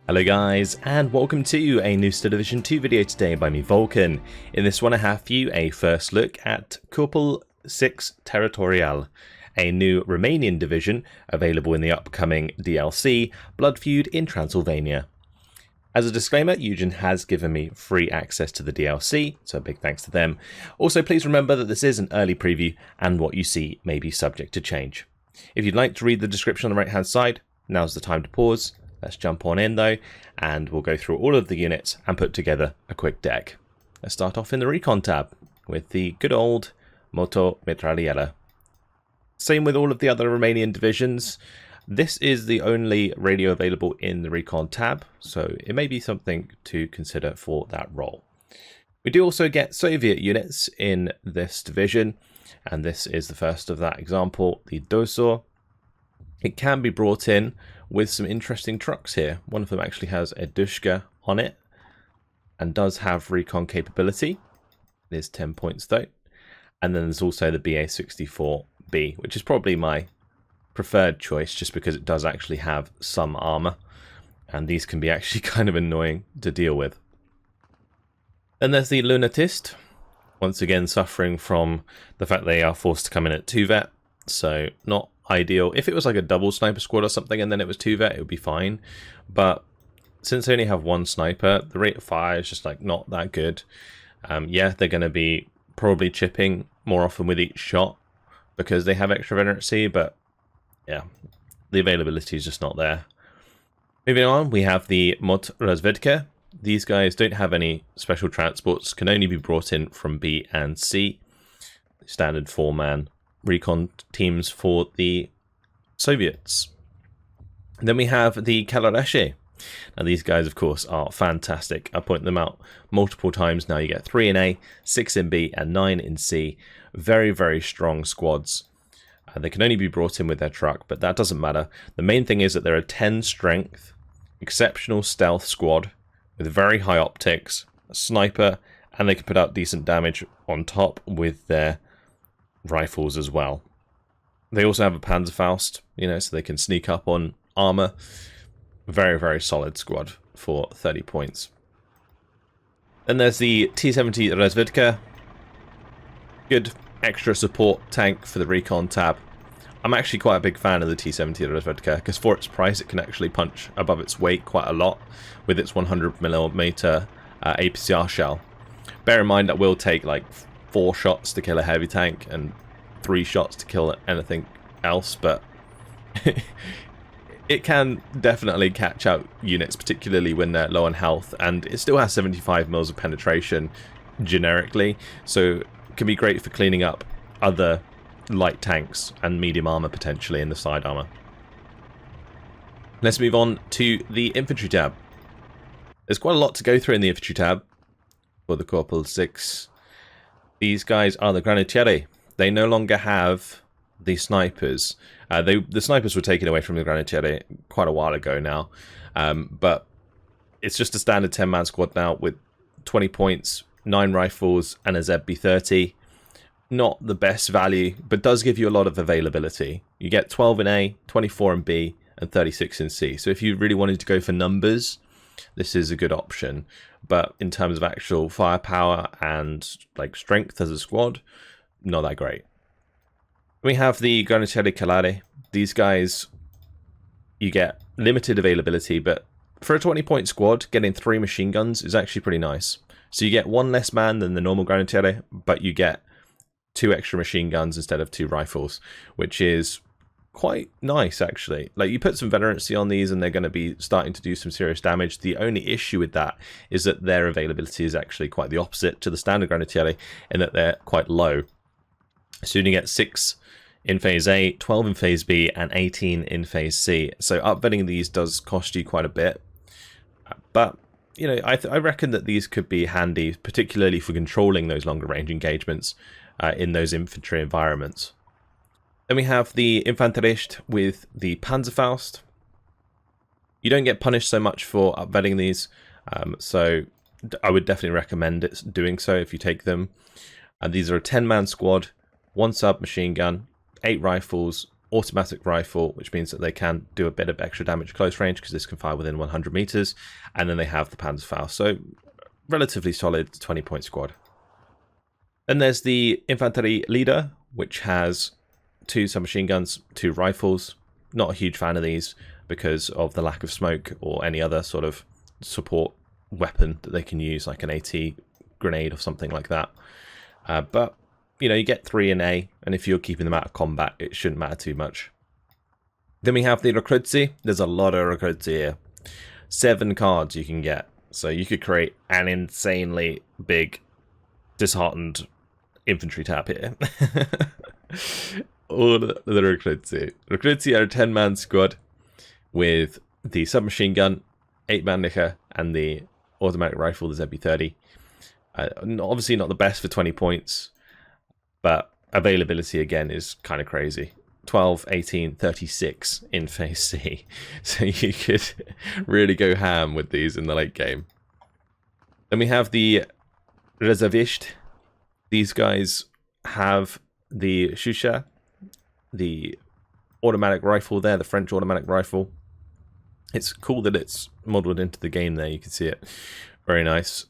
Hello guys, and welcome to a new Star Division 2 video today by me, Vulcan. In this one I have for you a first look at Corpul VI Teritorial, a new Romanian division available in the upcoming DLC, Blood Feud in Transylvania. As a disclaimer, Eugen has given me free access to the DLC, so a big thanks to them. Also, please remember that this is an early preview and what you see may be subject to change. If you'd like to read the description on the right hand side, now's the time to pause. Let's jump on in though, and we'll go through all of the units and put together a quick deck. Let's start off in the Recon tab with the good old Moto Mitragliera. Same with all of the other Romanian divisions. This is the only radio available in the Recon tab, so it may be something to consider for that role. We do also get Soviet units in this division, and this is the first of that example, the Dosor. It can be brought in with some interesting trucks here. One of them actually has a Dushka on it and does have recon capability. It is 10 points though. And then there's also the BA-64B, which is probably my preferred choice just because it does actually have some armor. And these can be actually kind of annoying to deal with. Then there's the Lunatist, once again suffering from the fact they are forced to come in at 2 vet. So not ideal. If it was like a double sniper squad or something and then it was 2 vet, it would be fine. But since they only have 1 sniper, the rate of fire is just like not that good. Yeah, they're going to be probably chipping more often with each shot because they have extra veterancy, but yeah, the availability is just not there. Moving on, we have the Resverke. These guys don't have any special transports, can only be brought in from B and C. Standard 4-man recon teams for the Soviets. Then we have the Kalareshe. Now these guys of course are fantastic. I point them out multiple times now. You get 3 in A, 6 in B and 9 in C. Very, very strong squads. They can only be brought in with their truck, but that doesn't matter. The main thing is that they're a 10 strength, exceptional stealth squad with very high optics, a sniper, and they can put out decent damage on top with their rifles as well. They also have a Panzerfaust, so they can sneak up on armor. Very, very solid squad for 30 points. Then there's the T-70 Resverke. Good extra support tank for the Recon tab. I'm actually quite a big fan of the T-70 Resverke because for its price it can actually punch above its weight quite a lot with its 100mm APCR shell. Bear in mind that will take like 4 shots to kill a heavy tank and 3 shots to kill anything else, but it can definitely catch out units, particularly when they're low on health, and it still has 75 mils of penetration generically, so it can be great for cleaning up other light tanks and medium armor potentially in the side armor. Let's move on to the infantry tab. There's quite a lot to go through in the infantry tab for the Corpul VI. These guys are the Granitary. They no longer have the snipers. The snipers were taken away from the Granitary quite a while ago now. But it's just a standard 10-man squad now with 20 points, 9 rifles, and a ZB30. Not the best value, but does give you a lot of availability. You get 12 in A, 24 in B, and 36 in C. So if you really wanted to go for numbers, this is a good option. But in terms of actual firepower and like strength as a squad, not that great. We have the Granitary Colada. These guys, you get limited availability, but for a 20-point squad, getting 3 machine guns is actually pretty nice. So you get 1 less man than the normal Granitary, but you get 2 extra machine guns instead of 2 rifles, which is quite nice actually. Like, you put some veterancy on these and they're going to be starting to do some serious damage. The only issue with that is that their availability is actually quite the opposite to the standard Granitary in that they're quite low. So you get 6 in phase A, 12 in phase B, and 18 in phase C. So upvetting these does cost you quite a bit, but I reckon that these could be handy, particularly for controlling those longer range engagements in those infantry environments. Then we have the Infantry with the Panzerfaust. You don't get punished so much for upvetting these, so I would definitely recommend doing so if you take them. And these are a 10-man squad, 1 submachine gun, 8 rifles, automatic rifle, which means that they can do a bit of extra damage close range because this can fire within 100 meters. And then they have the Panzerfaust. So relatively solid 20-point squad. Then there's the Infantry Leader, which has 2 submachine guns, 2 rifles. Not a huge fan of these because of the lack of smoke or any other sort of support weapon that they can use, like an AT grenade or something like that. But you know, you get 3 in A, and if you're keeping them out of combat, it shouldn't matter too much. Then we have the Recruzi. There's a lot of Recruzi here. 7 cards you can get. So you could create an insanely big, disheartened infantry tap here. All the Recruzi. Recruzi are a 10-man squad with the submachine gun, 8-man Nicher, and the automatic rifle, the ZB30. Obviously not the best for 20 points. But availability, again, is kind of crazy. 12, 18, 36 in Phase C. So you could really go ham with these in the late game. Then we have the Reservished. These guys have the Shusha, the automatic rifle there, the French automatic rifle. It's cool that it's modeled into the game there. You can see it. Very nice.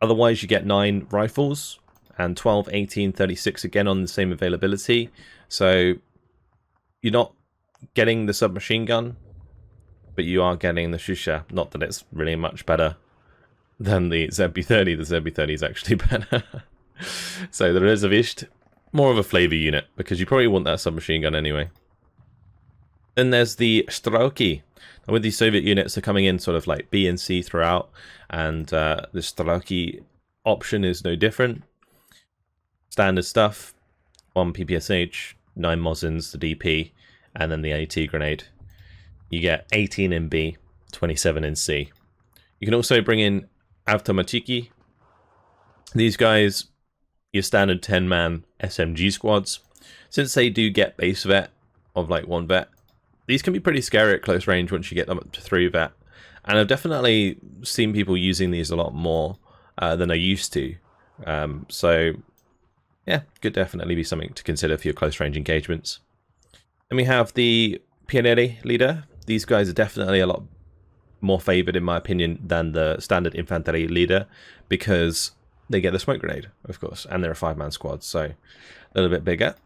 Otherwise, you get 9 rifles. And 12, 18, 36 again on the same availability. So you're not getting the submachine gun, but you are getting the Shusha. Not that it's really much better than the ZB30. The ZB30 is actually better. So the Reservished, more of a flavor unit, because you probably want that submachine gun anyway. Then there's the Strelki. And with these Soviet units, they're coming in sort of like B and C throughout. And the Strelki option is no different. Standard stuff, 1 PPSH, 9 Mosins, the DP, and then the AT grenade. You get 18 in B, 27 in C. You can also bring in Avtomatiki. These guys, your standard 10-man SMG squads. Since they do get base vet of like 1 vet, these can be pretty scary at close range once you get them up to 3 vet. And I've definitely seen people using these a lot more than I used to. So yeah, could definitely be something to consider for your close range engagements. Then we have the Pianetti Leader. These guys are definitely a lot more favoured, in my opinion, than the standard Infantry Leader because they get the smoke grenade, of course, and they're a 5-man squad, so a little bit bigger.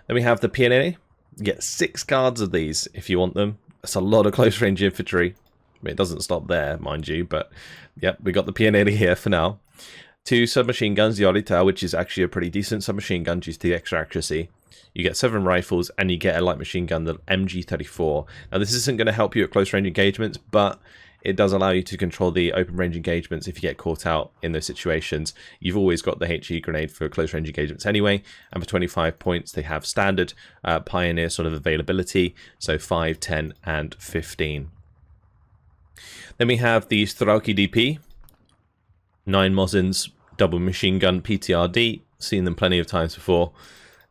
Then we have the Pianetti. You get 6 cards of these if you want them. That's a lot of close range infantry. I mean, it doesn't stop there, mind you, but yep, we got the Pianetti here for now. 2 submachine guns, the Orita, which is actually a pretty decent submachine gun due to the extra accuracy. You get 7 rifles, and you get a light machine gun, the MG34. Now, this isn't going to help you at close range engagements, but it does allow you to control the open range engagements if you get caught out in those situations. You've always got the HE grenade for close range engagements anyway, and for 25 points, they have standard Pioneer sort of availability, so 5, 10, and 15. Then we have the Strelki DP. 9 Mosins, double machine gun PTRD, seen them plenty of times before,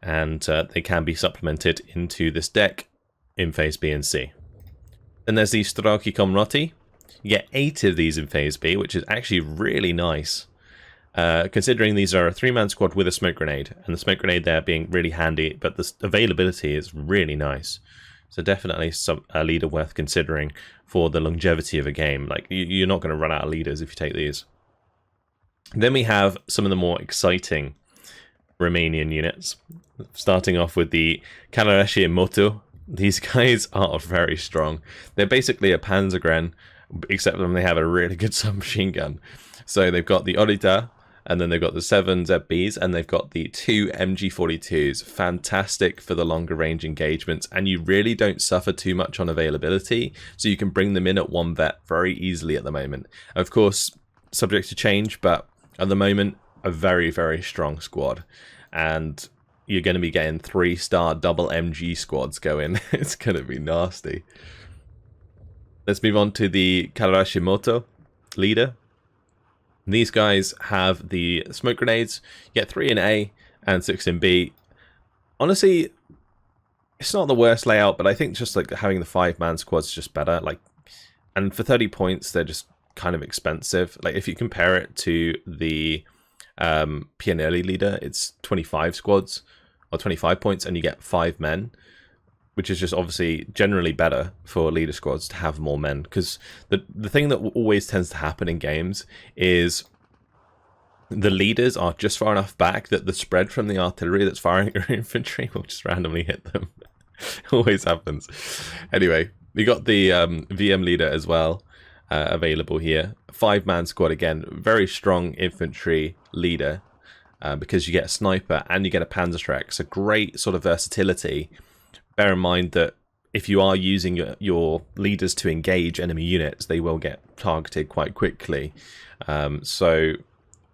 and they can be supplemented into this deck in Phase B and C. Then there's the Strelki Komroti. You get 8 of these in Phase B, which is actually really nice, considering these are a 3-man squad with a smoke grenade, and the smoke grenade there being really handy, but the availability is really nice. So definitely a leader worth considering for the longevity of a game. Like, you're not going to run out of leaders if you take these. Then we have some of the more exciting Romanian units, starting off with the Kanarashi Moto. These guys are very strong. They're basically a Panzergren, except when they have a really good submachine gun. So they've got the Orita, and then they've got the 7 ZBs, and they've got the 2 MG42s. Fantastic for the longer range engagements, and you really don't suffer too much on availability, so you can bring them in at 1 vet very easily at the moment. Of course, subject to change, but at the moment, a very, very strong squad. And you're going to be getting 3-star double MG squads going. It's going to be nasty. Let's move on to the Karashimoto Leader. These guys have the smoke grenades. You get 3 in A and 6 in B. Honestly, it's not the worst layout, but I think just like having the 5-man squad's just better. Like, and for 30 points, they're just kind of expensive. Like, if you compare it to the Pianetti Leader, it's 25 squads or 25 points, and you get 5 men, which is just obviously generally better for leader squads to have more men, because the thing that always tends to happen in games is the leaders are just far enough back that the spread from the artillery that's firing at your infantry will just randomly hit them. Always happens. Anyway, we got the VM leader as well available here. 5-man squad again, very strong infantry leader because you get a sniper and you get a Panzerschreck. So great sort of versatility. Bear in mind that if you are using your leaders to engage enemy units, they will get targeted quite quickly. So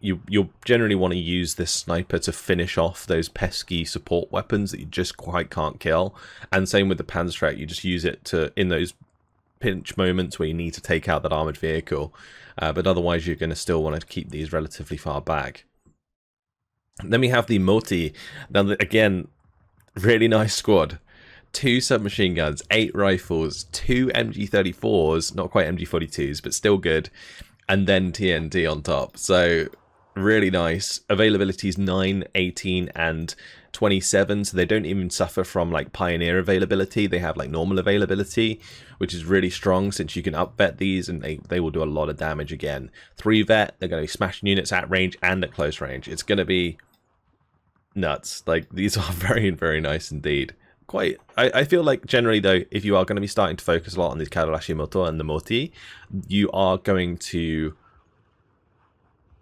you'll generally want to use this sniper to finish off those pesky support weapons that you just quite can't kill. And same with the Panzerschreck, you just use it to in those pinch moments where you need to take out that armored vehicle. But otherwise you're going to still want to keep these relatively far back. Then we have the Moti. Now again, really nice squad. 2 submachine guns, 8 rifles, 2 MG34s, not quite MG42s, but still good, and then TNT on top. So really nice. Availability is 9, 18, and 27, so they don't even suffer from like Pioneer availability. They have like normal availability, which is really strong since you can up-vet these and they will do a lot of damage again. 3-vet, they're going to be smashing units at range and at close range. It's going to be nuts. Like, these are very, very nice indeed. I feel like generally though, if you are going to be starting to focus a lot on these Karashimoto Moto and the Moti, you are going to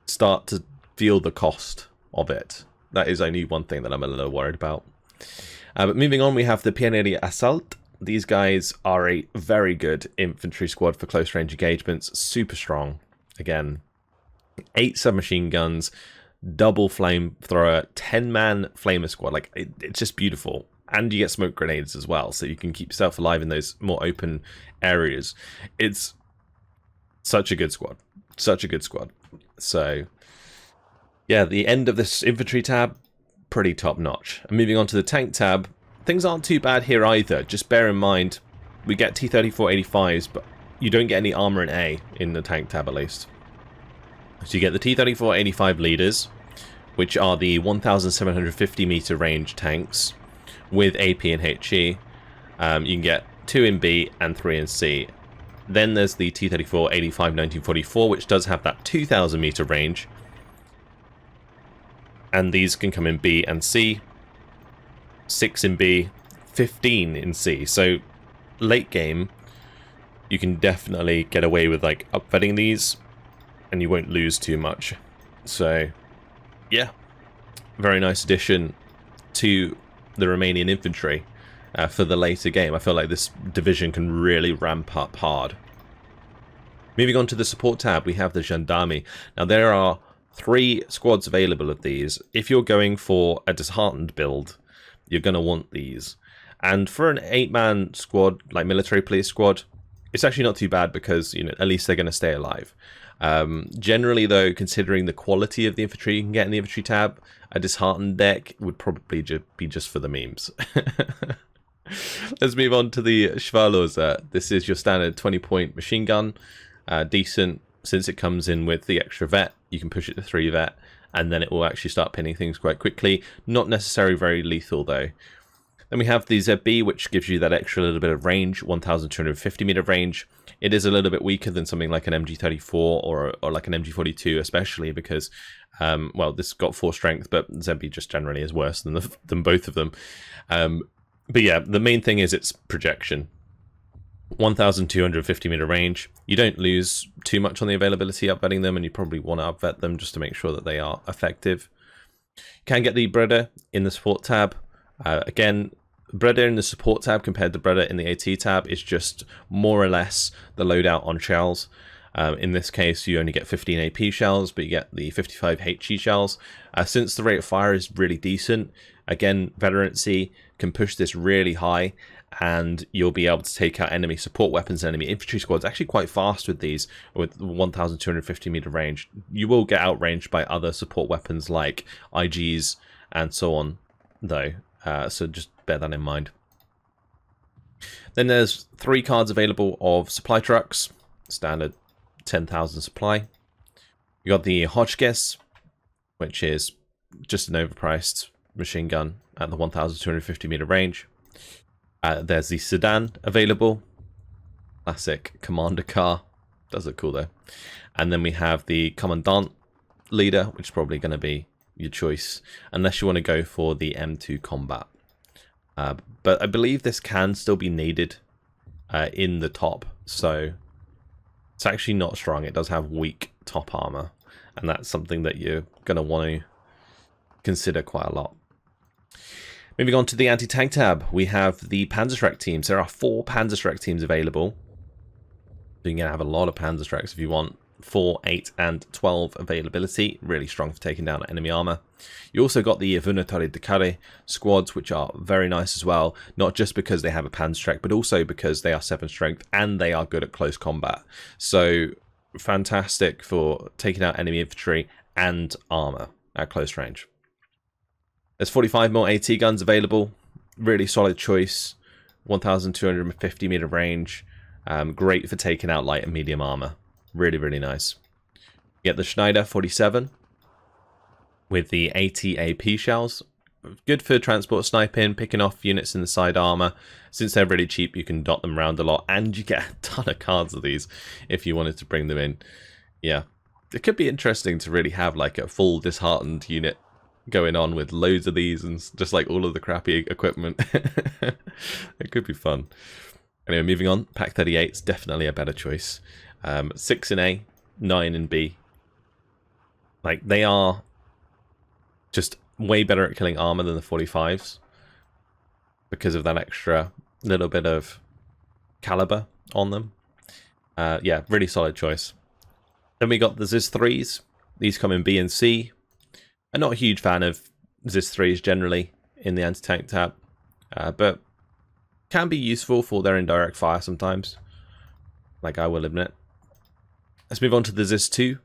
start to feel the cost of it. That is only one thing that I'm a little worried about. But moving on, we have the Pianetti Assault. These guys are a very good infantry squad for close range engagements. Super strong. Again, 8 submachine guns, double flamethrower, 10-man flamer squad. Like, it's just beautiful. And you get smoke grenades as well, so you can keep yourself alive in those more open areas. It's such a good squad. Such a good squad. So, yeah, the end of this infantry tab, pretty top-notch. And moving on to the tank tab, things aren't too bad here either. Just bear in mind, we get T-34-85s, but you don't get any armor in A in the tank tab at least. So you get the T-34-85 leaders, which are the 1,750 meter range tanks with AP and HE. You can get 2 in B and 3 in C. Then there's the T-34-85-1944, which does have that 2,000 meter range. And these can come in B and C. 6 in B, 15 in C. So late game, you can definitely get away with like upvetting these, and you won't lose too much. So yeah, very nice addition to the Romanian infantry for the later game. I feel like this division can really ramp up hard. Moving on to the support tab, we have the Gendarmerie. Now there are 3 squads available of these. If you're going for a disheartened build, you're going to want these. And for an 8-man squad, like military police squad, it's actually not too bad because, you know, at least they're going to stay alive. Generally though, considering the quality of the infantry you can get in the infantry tab, a disheartened deck would probably be just for the memes. Let's move on to the Chevaloza. This is your standard 20-point machine gun. Decent, since it comes in with the extra vet, you can push it to 3 vet, and then it will actually start pinning things quite quickly. Not necessarily very lethal though. Then we have the ZB, which gives you that extra little bit of range, 1,250 meter range. It is a little bit weaker than something like an MG34 or like an MG42, especially because, well, this got 4 strength, but ZB just generally is worse than both of them. But yeah, the main thing is its projection. 1,250 meter range. You don't lose too much on the availability upvetting them, and you probably want to upvet them just to make sure that they are effective. You can get the Breda in the support tab. Again, Breda in the support tab compared to Breda in the AT tab is just more or less the loadout on shells. In this case, you only get 15 AP shells, but you get the 55 HE shells. Since the rate of fire is really decent, again, veterancy can push this really high, and you'll be able to take out enemy support weapons and enemy infantry squads actually quite fast with these, with 1,250 meter range. You will get outranged by other support weapons like IGs and so on, though. So just bear that in mind. Then there's 3 cards available of supply trucks, standard 10,000 supply. You got the Hotchkiss, which is just an overpriced machine gun at the 1,250 meter range. There's the sedan available. Classic commander car. Does look cool though. And then we have the Commandant Leader, which is probably going to be your choice, unless you want to go for the M2 Combat. But I believe this can still be needed in the top, so it's actually not strong. It does have weak top armor, and that's something that you're going to want to consider quite a lot. Moving on to the anti-tank tab, we have the Panzerschreck teams. There are 4 Panzerschreck teams available. So you're going to have a lot of Panzerschrecks if you want. 4, 8, and 12 availability. Really strong for taking down enemy armor. You also got the Untitled Chapter squads, which are very nice as well. Not just because they have a Panzerschreck, but also because they are 7 strength and they are good at close combat. So fantastic for taking out enemy infantry and armor at close range. There's 45mm AT guns available. Really solid choice. 1,250 meter range. Great for taking out light and medium armor. Really, really nice. You get the Schneider 47 with the AT-AP shells. Good for transport sniping, picking off units in the side armor. Since they're really cheap, you can dot them around a lot, and you get a ton of cards of these if you wanted to bring them in. Yeah, it could be interesting to really have like a full disheartened unit going on with loads of these and just like all of the crappy equipment. It could be fun. Anyway, moving on. Pack 38 is definitely a better choice. 6 in A, 9 in B. Like, they are just way better at killing armor than the 45s because of that extra little bit of caliber on them. Yeah, really solid choice. Then we got the Zis 3s. These come in B and C. I'm not a huge fan of Zis 3s generally in the anti-tank tab, but can be useful for their indirect fire sometimes, like I will admit. Let's move on to the Zis 2.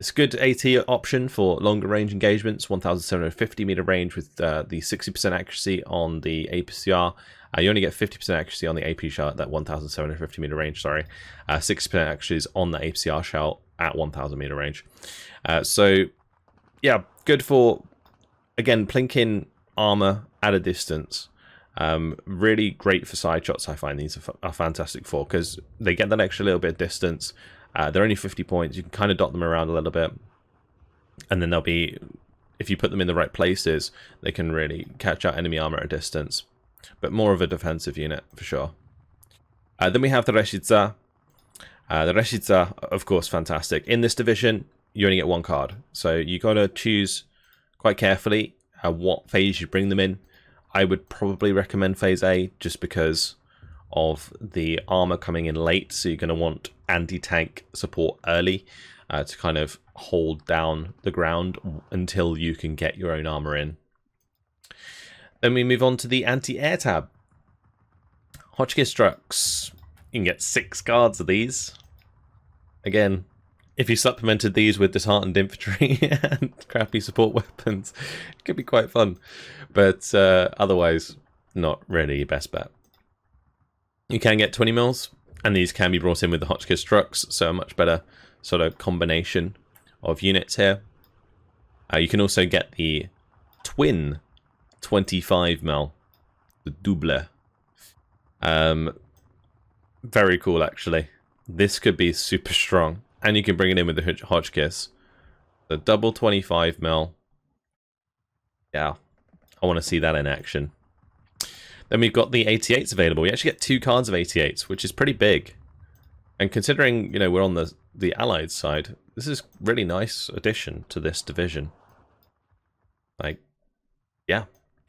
It's a good AT option for longer range engagements, 1,750 meter range with the 60% accuracy on the APCR. You only get 50% accuracy on the AP shell at that 1,750 meter range, sorry. 60% accuracy on the APCR shell at 1,000 meter range. So, yeah, good for, again, plinking armor at a distance. Really great for side shots. I find these are fantastic for, because they get that extra little bit of distance. They're only 50 points. You can kind of dot them around a little bit, and then they'll be, if you put them in the right places, they can really catch out enemy armor at a distance. But more of a defensive unit for sure. Then we have the Rashidsa. The Rashidsa, of course, fantastic. In this division, you only get 1 card, so you got to choose quite carefully what phase you bring them in. I would probably recommend phase A just because of the armor coming in late, so you're going to want anti-tank support early to kind of hold down the ground until you can get your own armor in. Then we move on to the anti-air tab. Hotchkiss trucks. You can get 6 cards of these. Again, if you supplemented these with disheartened infantry and crappy support weapons, it could be quite fun. But otherwise, not really your best bet. You can get 20 mils, and these can be brought in with the Hotchkiss trucks, so a much better sort of combination of units here. You can also get the twin 25 mil, the double. Very cool, actually. This could be super strong, and you can bring it in with the Hotchkiss. The double 25 mil. Yeah, I want to see that in action. Then we've got the 88s available. We actually get 2 cards of 88s, which is pretty big. And considering, you know, we're on the Allied side, this is really nice addition to this division. Like, yeah,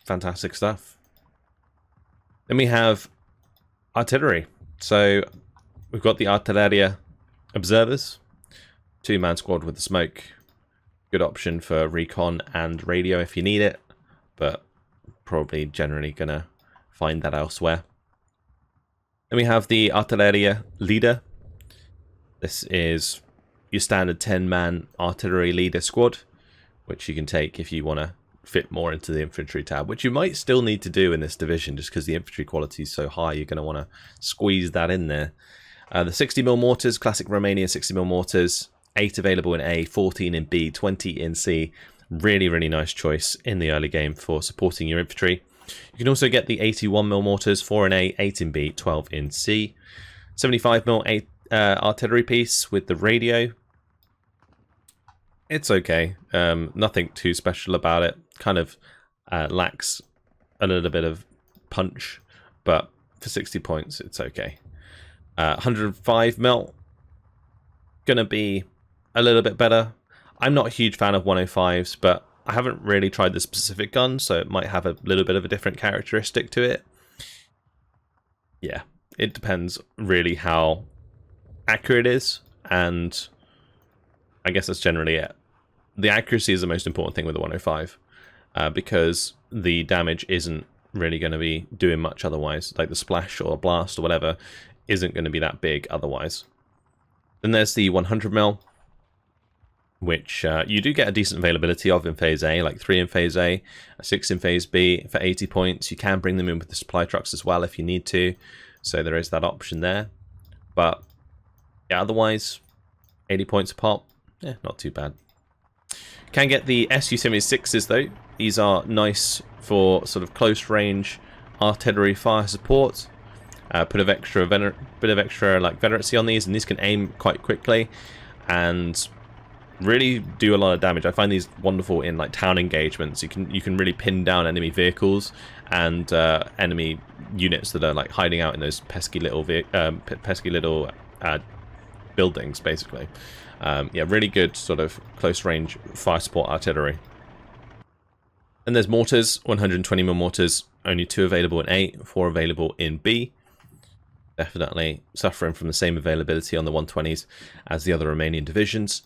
fantastic stuff. Then we have artillery. So we've got the Artilleria Observers. 2-man squad with the smoke. Good option for recon and radio if you need it, but probably generally gonna find that elsewhere. Then we have the Artilleria Leader. This is your standard 10-man Artillery Leader squad, which you can take if you want to fit more into the infantry tab, which you might still need to do in this division just because the infantry quality is so high. You're going to want to squeeze that in there. The 60mm mortars, classic Romania 60mm mortars, 8 available in A, 14 in B, 20 in C. Really, really nice choice in the early game for supporting your infantry. You can also get the 81mm mortars, 4 in A, 8 in B, 12 in C. 75mm artillery piece with the radio. It's okay. Nothing too special about it. Kind of lacks a little bit of punch, but for 60 points, it's okay. 105mm, gonna be a little bit better. I'm not a huge fan of 105s, but I haven't really tried the specific gun, so it might have a little bit of a different characteristic to it. Yeah, it depends really how accurate it is, and I guess that's generally it. The accuracy is the most important thing with the 105, because the damage isn't really going to be doing much otherwise. Like the splash or blast or whatever isn't going to be that big otherwise. Then there's the 100mm, which you do get a decent availability of in Phase A, like 3 in Phase A, 6 in Phase B for 80 points. You can bring them in with the supply trucks as well if you need to, so there is that option there. But yeah, otherwise, 80 points a pop, not too bad. Can get the Su-76s though. These are nice for sort of close range artillery fire support. Bit of extra like veterancy on these, and these can aim quite quickly and really do a lot of damage. I find these wonderful in like town engagements. You can really pin down enemy vehicles and enemy units that are like hiding out in those pesky little buildings, basically. Yeah, really good sort of close range fire support artillery. And there's mortars, 120mm mortars, only 2 available in A, 4 available in B. Definitely suffering from the same availability on the 120s as the other Romanian divisions.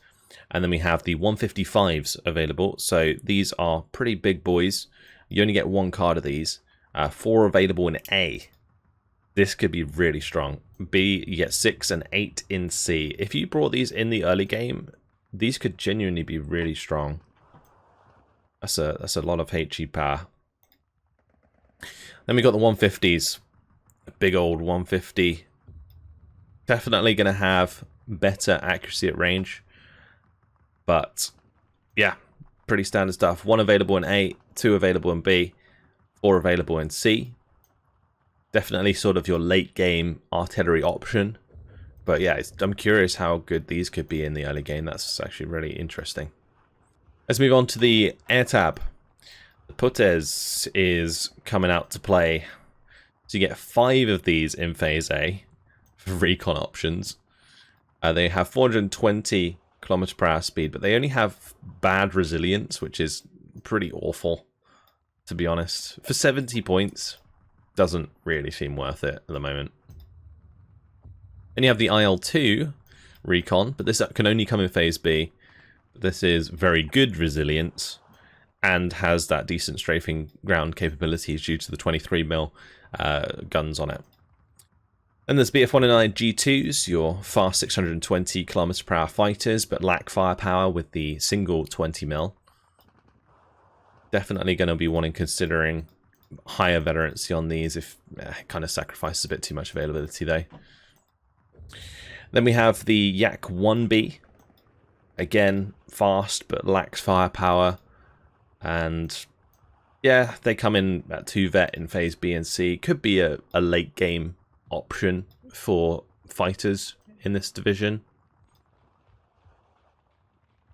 And then we have the 155s available. So these are pretty big boys. You only get 1 card of these. 4 available in A. This could be really strong. B, you get 6 and 8 in C. If you brought these in the early game, these could genuinely be really strong. That's a lot of HE power. Then we got the 150s. A big old 150. Definitely going to have better accuracy at range. But yeah, pretty standard stuff. 1 available in A, 2 available in B, 4 available in C. Definitely sort of your late game artillery option. But yeah, I'm curious how good these could be in the early game. That's actually really interesting. Let's move on to the air tab. The Putes is coming out to play. So you get 5 of these in Phase A for recon options. They have 420 km/h speed, but they only have bad resilience, which is pretty awful, to be honest. For 70 points, doesn't really seem worth it at the moment. And you have the IL-2 recon, but this can only come in Phase B. This is very good resilience and has that decent strafing ground capabilities due to the 23mm guns on it. And there's Bf-109 G2s, your fast 620 km/h fighters, but lack firepower with the single 20mm. Definitely going to be considering higher veterancy on these if it kind of sacrifices a bit too much availability though. Then we have the Yak 1B. Again, fast but lacks firepower. And yeah, they come in at 2 vet in Phase B and C. Could be a late game option for fighters in this division.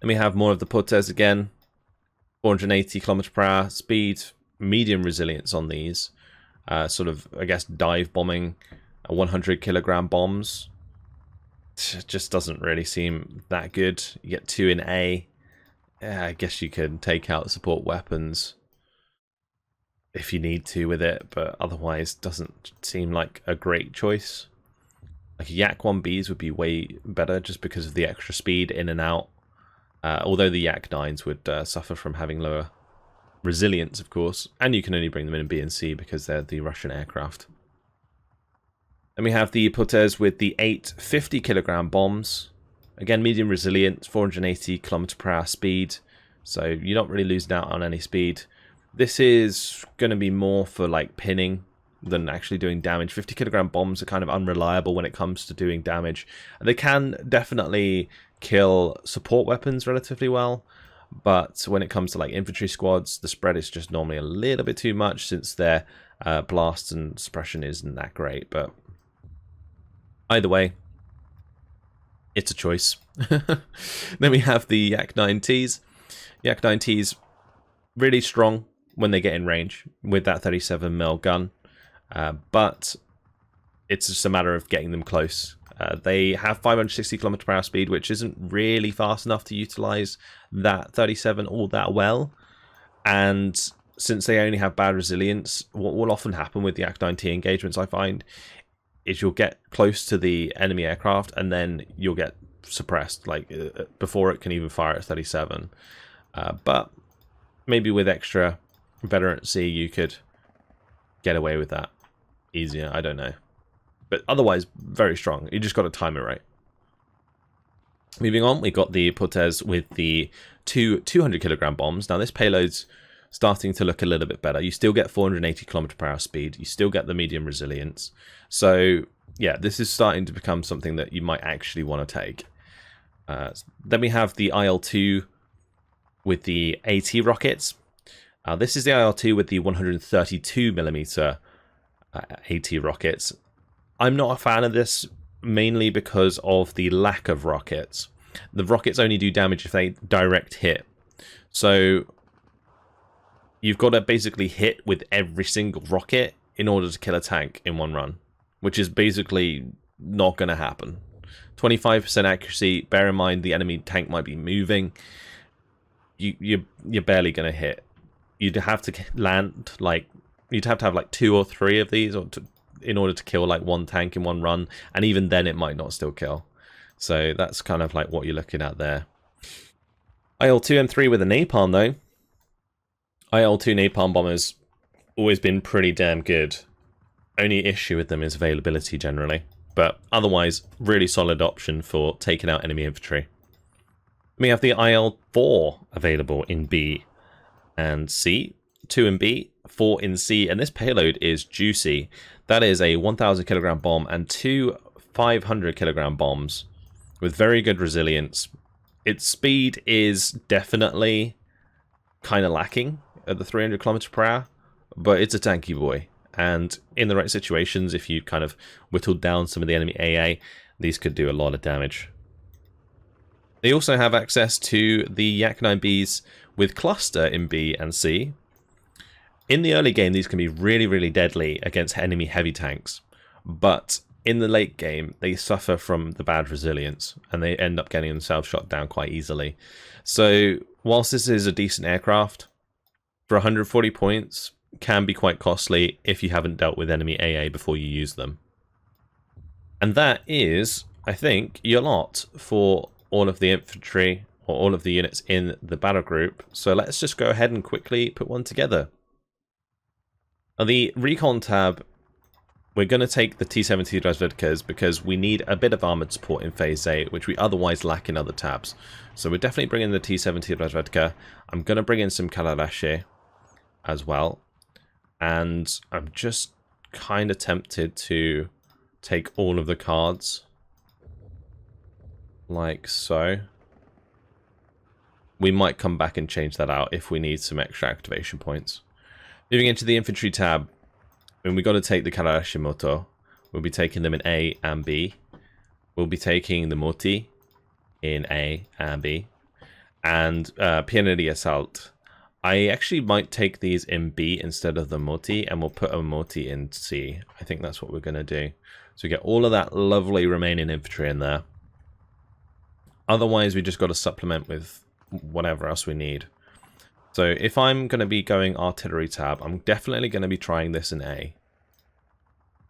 And we have more of the Putes again. 480 km/h speed, medium resilience on these. Sort of, I guess, dive bombing 100 kilogram bombs. It just doesn't really seem that good. You get 2 in A. Yeah, I guess you can take out support weapons if you need to with it, but otherwise doesn't seem like a great choice. Like Yak 1Bs would be way better just because of the extra speed in and out. Although the Yak 9s would suffer from having lower resilience, of course, and you can only bring them in B and C because they're the Russian aircraft. Then we have the Putes with the 8 50 kilogram bombs. Again, medium resilience, 480 km/h speed, so you're not really losing out on any speed. This is going to be more for like pinning than actually doing damage. 50 kilogram bombs are kind of unreliable when it comes to doing damage. They can definitely kill support weapons relatively well, But when it comes to like infantry squads, the spread is just normally a little bit too much, since their blast and suppression isn't that great. But either way, it's a choice. Then we have the Yak 9Ts. Yak 9Ts, really strong when they get in range with that 37mm gun. But it's just a matter of getting them close. They have 560 km/h speed, which isn't really fast enough to utilize that 37 all that well. And since they only have bad resilience, what will often happen with the Yak 9T engagements, I find, is you'll get close to the enemy aircraft and then you'll get suppressed, like before it can even fire at 37. But maybe with extra veterancy, you could get away with that easier. I don't know. But otherwise, very strong. You just got to time it right. Moving on, we got the Portes with the two 200kg bombs. Now, this payload's starting to look a little bit better. You still get 480 km/h speed. You still get the medium resilience. So, yeah, this is starting to become something that you might actually want to take. Then we have the IL-2 with the AT rockets. This is the IL-2 with the 132mm AT rockets. I'm not a fan of this, mainly because of the lack of rockets. The rockets only do damage if they direct hit. So you've got to basically hit with every single rocket in order to kill a tank in one run, which is basically not going to happen. 25% accuracy, bear in mind the enemy tank might be moving. You're barely going to hit. You'd have to land, like, you'd have to have like 2 or 3 of these in order to kill like one tank in one run, and even then it might not still kill. So that's kind of like what you're looking at there. IL-2 and 3 with a napalm though. IL-2 napalm bombers always been pretty damn good. Only issue with them is availability generally, but otherwise really solid option for taking out enemy infantry. We have the IL-4 available in B and C, 2 in B, 4 in C, and this payload is juicy. That is a 1000kg bomb and 2 500kg bombs with very good resilience. Its speed is definitely kind of lacking at the 300 km/h, but it's a tanky boy. And in the right situations, if you kind of whittled down some of the enemy AA, these could do a lot of damage. They also have access to the Yak 9Bs with cluster in B and C. In the early game, these can be really, really deadly against enemy heavy tanks. But in the late game, they suffer from the bad resilience, and they end up getting themselves shot down quite easily. So, whilst this is a decent aircraft, for 140 points, can be quite costly if you haven't dealt with enemy AA before you use them. And that is, I think, your lot for all of the infantry, or all of the units in the battle group. So let's just go ahead and quickly put one together. On the Recon tab, we're going to take the T-70 Resverkes because we need a bit of armoured support in Phase A, which we otherwise lack in other tabs. So we're definitely bringing the T-70 Resverke. I'm going to bring in some Kalareshe as well. And I'm just kind of tempted to take all of the cards. Like so. We might come back and change that out if we need some extra activation points. Moving into the infantry tab, and we've got to take the Karashimoto Moto. We'll be taking them in A and B. We'll be taking the Moti in A and B. And Pianetti Assault. I actually might take these in B instead of the Moti, and we'll put a Moti in C. I think that's what we're going to do. So we get all of that lovely remaining infantry in there. Otherwise, we just got to supplement with whatever else we need. So if I'm going to be going artillery tab, I'm definitely going to be trying this in A.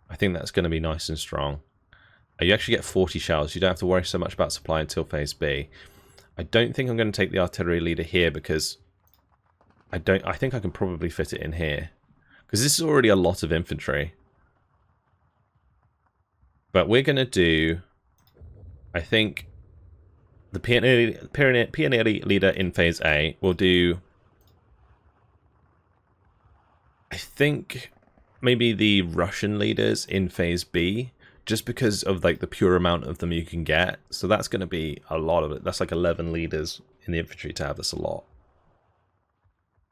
I think that's going to be nice and strong. You actually get 40 shells. You don't have to worry so much about supply until Phase B. I don't think I'm going to take the artillery leader here because I think I can probably fit it in here. Because this is already a lot of infantry. But we're going to do, I think, the Pianetti Leader in Phase A. We'll do, I think, maybe the Russian leaders in Phase B, just because of like the pure amount of them you can get. So that's going to be a lot of it. That's like 11 leaders in the infantry tab. That's a lot.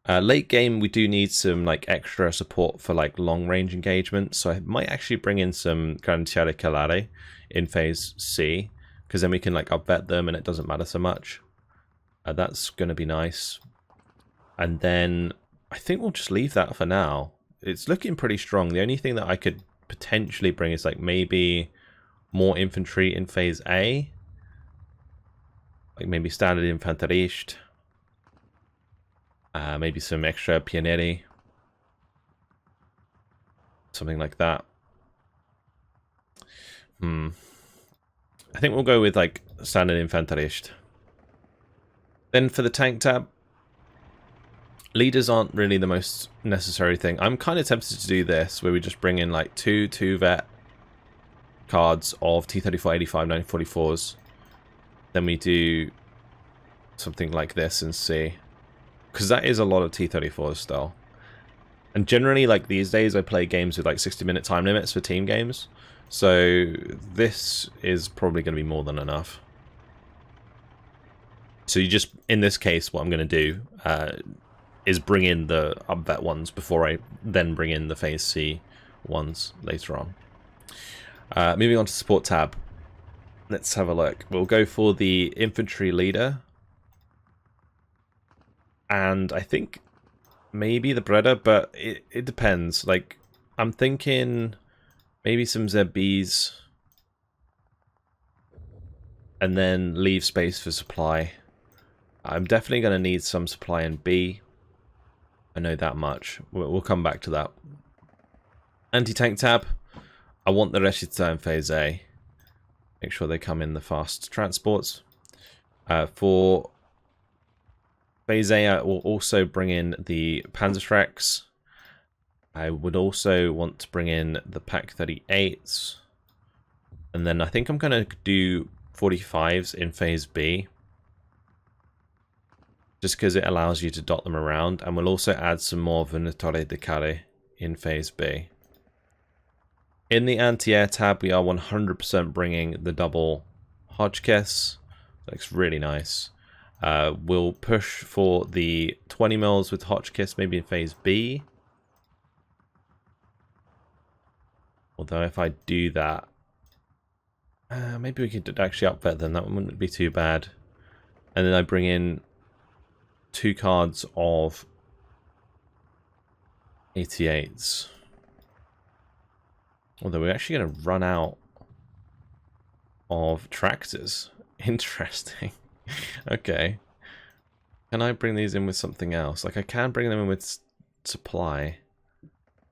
Late game, we do need some like extra support for like long range engagement, so I might actually bring in some Granitary Colada in phase C, because then we can like upvet them and it doesn't matter so much. That's going to be nice. And then I think we'll just leave that for now. It's looking pretty strong. The only thing that I could potentially bring is like maybe more infantry in phase A, like maybe standard Reservished. Maybe some extra Pianetti. Something like that. I think we'll go with like standard Reservished. Then for the tank tab, leaders aren't really the most necessary thing. I'm kind of tempted to do this, where we just bring in like two vet cards of T-34, 85, 944s. Then we do something like this and see. Because that is a lot of T-34s still. And generally, like these days, I play games with like 60-minute time limits for team games. So this is probably going to be more than enough. So you just, in this case, what I'm going to do is bring in the upvet ones before I then bring in the phase C ones later on. Moving on to support tab. Let's have a look. We'll go for the Infantry Leader. And I think maybe the Breda, but it depends. Like, I'm thinking maybe some ZBs. And then leave space for supply. I'm definitely going to need some supply in B. I know that much. We'll come back to that. Anti-tank tab. I want the Rashidsa in phase A. Make sure they come in the fast transports. For phase A, I will also bring in the Panzerschrecks. I would also want to bring in the Pak 38s. And then I think I'm going to do 45s in phase B. Just because it allows you to dot them around. And we'll also add some more Venatore de Care in phase B. In the anti-air tab, we are 100% bringing the double Hotchkiss. Looks really nice. We'll push for the 20 mils with Hotchkiss, maybe in phase B. Although if I do that, maybe we could actually upvet them. That wouldn't be too bad. And then I bring in 2 cards of 88s. Although we're actually going to run out of tractors. Interesting. Okay. Can I bring these in with something else? Like, I can bring them in with supply.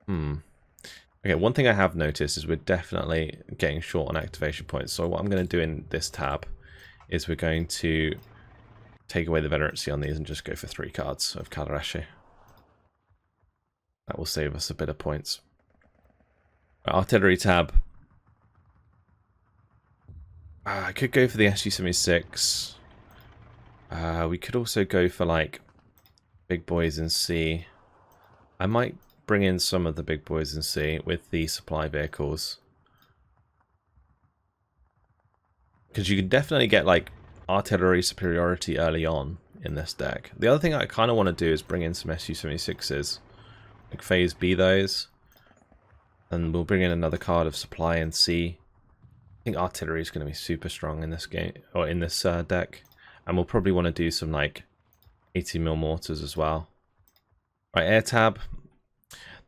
Okay, one thing I have noticed is we're definitely getting short on activation points. So what I'm going to do in this tab is we're going to take away the veterancy on these and just go for 3 cards of Kalareshe. That will save us a bit of points. Artillery tab. I could go for the SU-76. We could also go for like big boys in C. I might bring in some of the big boys in C with the supply vehicles. Because you can definitely get like artillery superiority early on in this deck. The other thing I kind of want to do is bring in some SU-76s. Like phase B those. And we'll bring in another card of supply in C. I think artillery is going to be super strong in this game, or in this deck. And we'll probably want to do some like 80mm mortars as well. Right, air tab.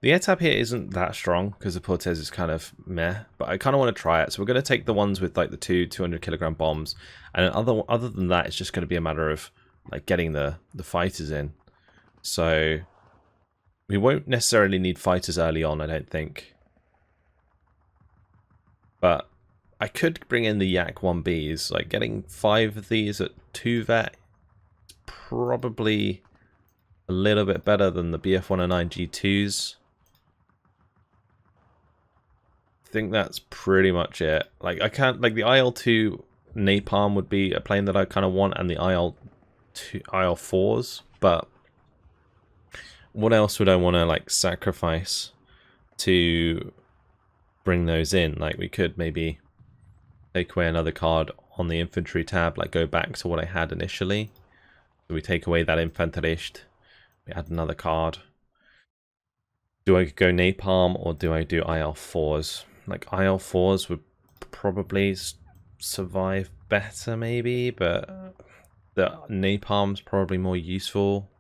The air tab here isn't that strong because the Portes is kind of meh, but I kind of want to try it. So we're going to take the ones with like the 200kg bombs, and other than that, it's just going to be a matter of like getting the fighters in. So we won't necessarily need fighters early on, I don't think. But I could bring in the Yak 1Bs. Like getting 5 of these at 2 vet is probably a little bit better than the BF-109 G2s. I think that's pretty much it. Like I can't, like the IL-2 Napalm would be a plane that I kind of want, and the IL-4s, but what else would I want to like sacrifice to bring those in? Like we could maybe take away another card on the infantry tab, like go back to what I had initially. So we take away that Reservished, We add another card. Do I go Napalm or do I do IL4s? Like IL4s would probably survive better maybe, but the Napalm's probably more useful.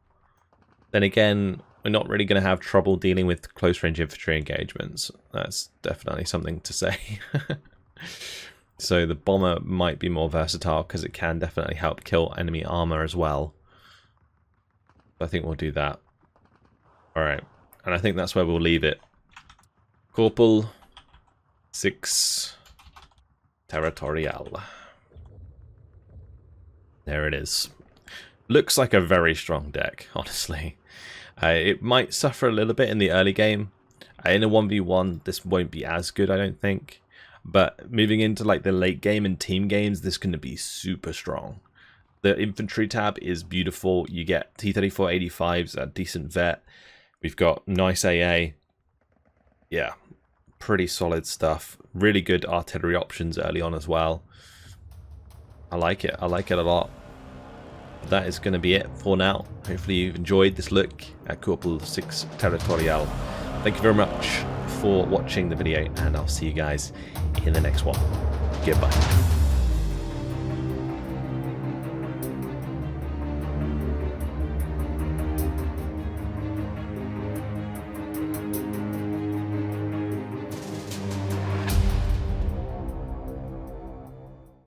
Then again, we're not really going to have trouble dealing with close range infantry engagements. That's definitely something to say. So the bomber might be more versatile because it can definitely help kill enemy armor as well. I think we'll do that. Alright, and I think that's where we'll leave it. Corpul VI Teritorial. There it is. Looks like a very strong deck, honestly. It might suffer a little bit in the early game. In a 1v1, this won't be as good, I don't think. But moving into like the late game and team games, this is going to be super strong. The infantry tab is beautiful. You get T-34-85s, a decent vet. We've got nice AA. Yeah, pretty solid stuff. Really good artillery options early on as well. I like it. I like it a lot. That is going to be it for now. Hopefully you've enjoyed this look at Corpul VI Teritorial. Thank you very much for watching the video, and I'll see you guys in the next one. Goodbye.